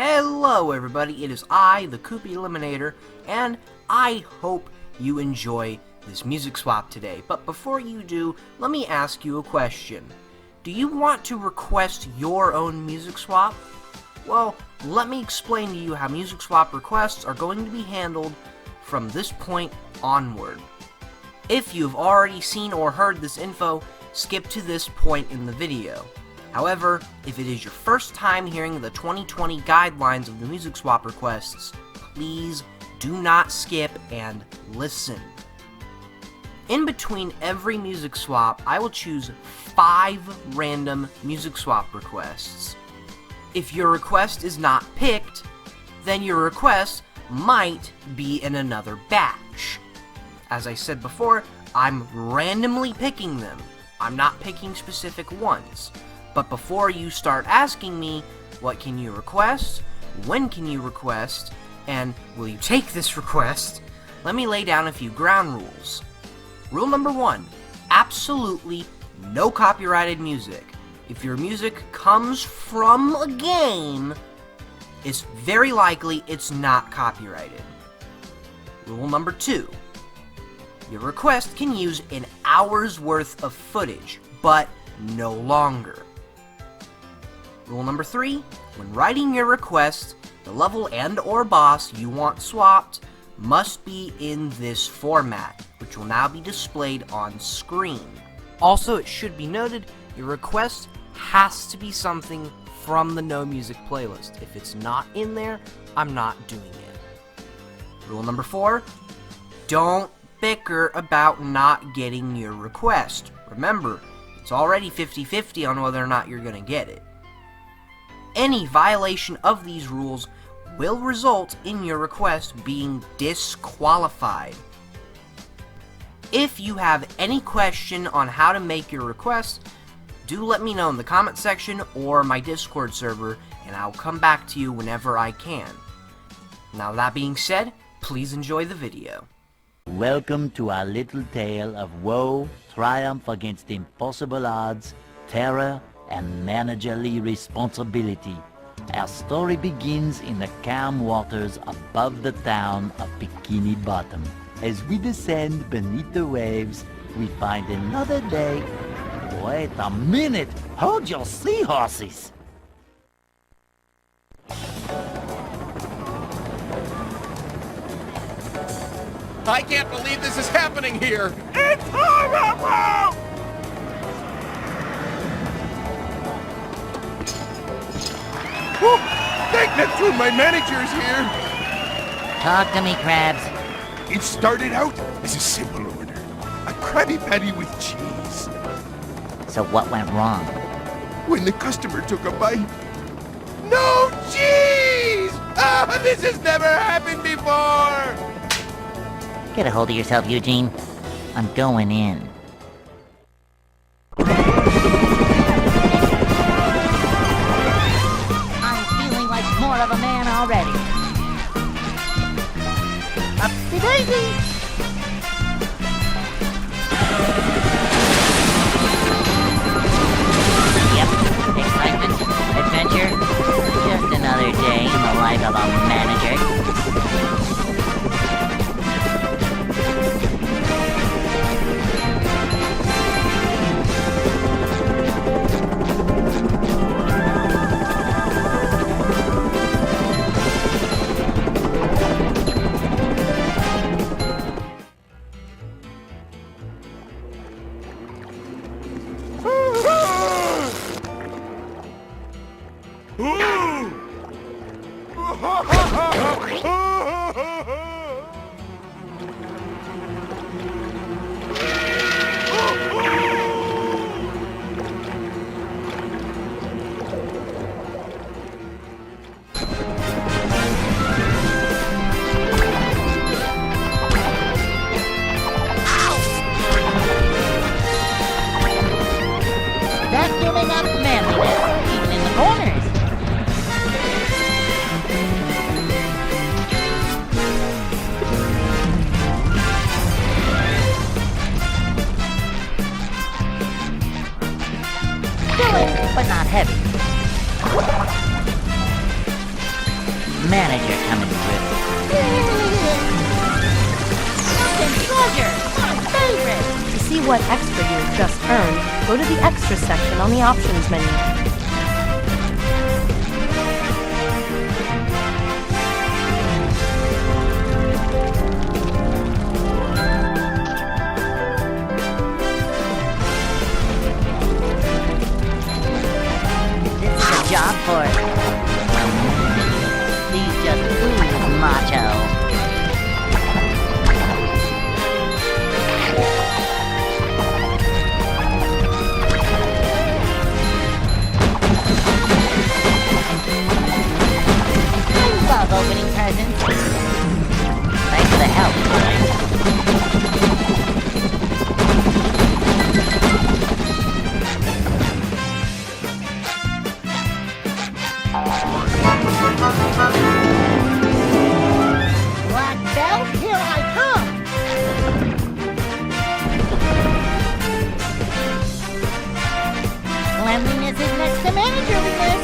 Hello everybody, it is I, the Koopy Eliminator, and I hope you enjoy this music swap today. But before you do, let me ask you a question. Do you want to request your own music swap? Well, let me explain to you how music swap requests are going to be handled from this point onward. If you've already seen or heard this info, skip to this point in the video. However, if it is your first time hearing the 2020 guidelines of the music swap requests, please do not skip and listen. In between every music swap, I will choose 5 random music swap requests. If your request is not picked, then your request might be in another batch. As I said before, I'm randomly picking them. I'm not picking specific ones. But before you start asking me, what can you request, when can you request, and will you take this request, let me lay down a few ground rules. Rule number 1, absolutely no copyrighted music. If your music comes from a game, it's very likely it's not copyrighted. Rule number 2, your request can use an hour's worth of footage, but no longer. Rule number 3, when writing your request, the level and/or boss you want swapped must be in this format, which will now be displayed on screen. Also, it should be noted, your request has to be something from the No Music playlist. If it's not in there, I'm not doing it. Rule number 4, don't bicker about not getting your request. Remember, it's already 50-50 on whether or not you're going to get it. Any violation of these rules will result in your request being disqualified. If you have any question on how to make your request, do let me know in the comment section or my Discord server, and I'll come back to you whenever I can. Now that being said, please enjoy the video. Welcome to our little tale of woe, triumph against impossible odds, terror, and managerly responsibility. Our story begins in the calm waters above the town of Bikini Bottom. As we descend beneath the waves, we find another day. Wait a minute! Hold your seahorses! I can't believe this is happening here! It's horrible! Whew, thank that through my manager's here! Talk to me, Krabs. It started out as a simple order. A Krabby Patty with cheese. So what went wrong? When the customer took a bite, no cheese! Ah, this has never happened before! Get a hold of yourself, Eugene. I'm going in. I'm feeling like more of a man already. Upsy-daisy! Yep, excitement, adventure, just another day in the life of a manager. Vacuuming up manliness, even in the corners. manager coming through. Something treasure! My favorite! To see what extra you've just earned, go to the Extra section on the Options menu. This is a job for... Please just ooze macho. I love opening presents. Thanks for the help, boys. Black belt, here I come! Cleanliness is next to managerliness!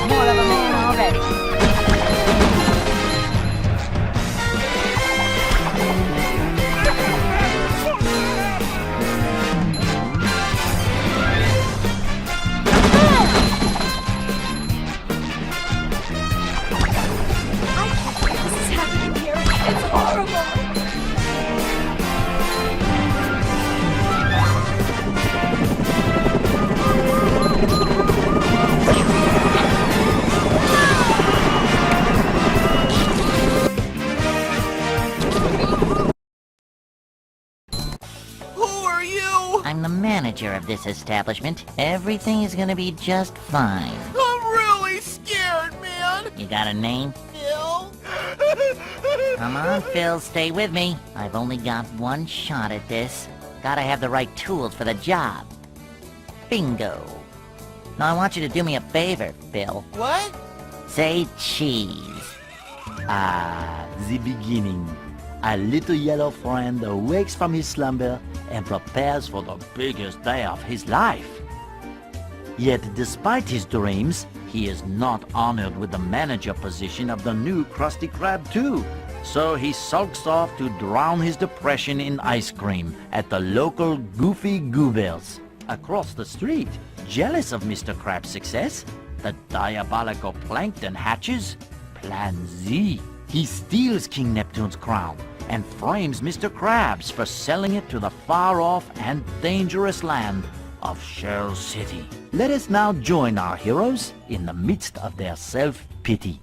More of a man already. Who are you? I'm the manager of this establishment. Everything is gonna be just fine. I'm really scared, man. You got a name? Phil? Come on, Phil, stay with me. I've only got one shot at this. Gotta have the right tools for the job. Bingo. Now I want you to do me a favor, Phil. What? Say cheese. Ah, the beginning. A little yellow friend awakes from his slumber and prepares for the biggest day of his life. Yet despite his dreams, he is not honored with the manager position of the new Krusty Krab too. So he sulks off to drown his depression in ice cream at the local Goofy Goobers. Across the street, jealous of Mr. Krab's success, the diabolical Plankton hatches Plan Z. He steals King Neptune's crown and frames Mr. Krabs for selling it to the far-off and dangerous land of Shell City. Let us now join our heroes in the midst of their self-pity.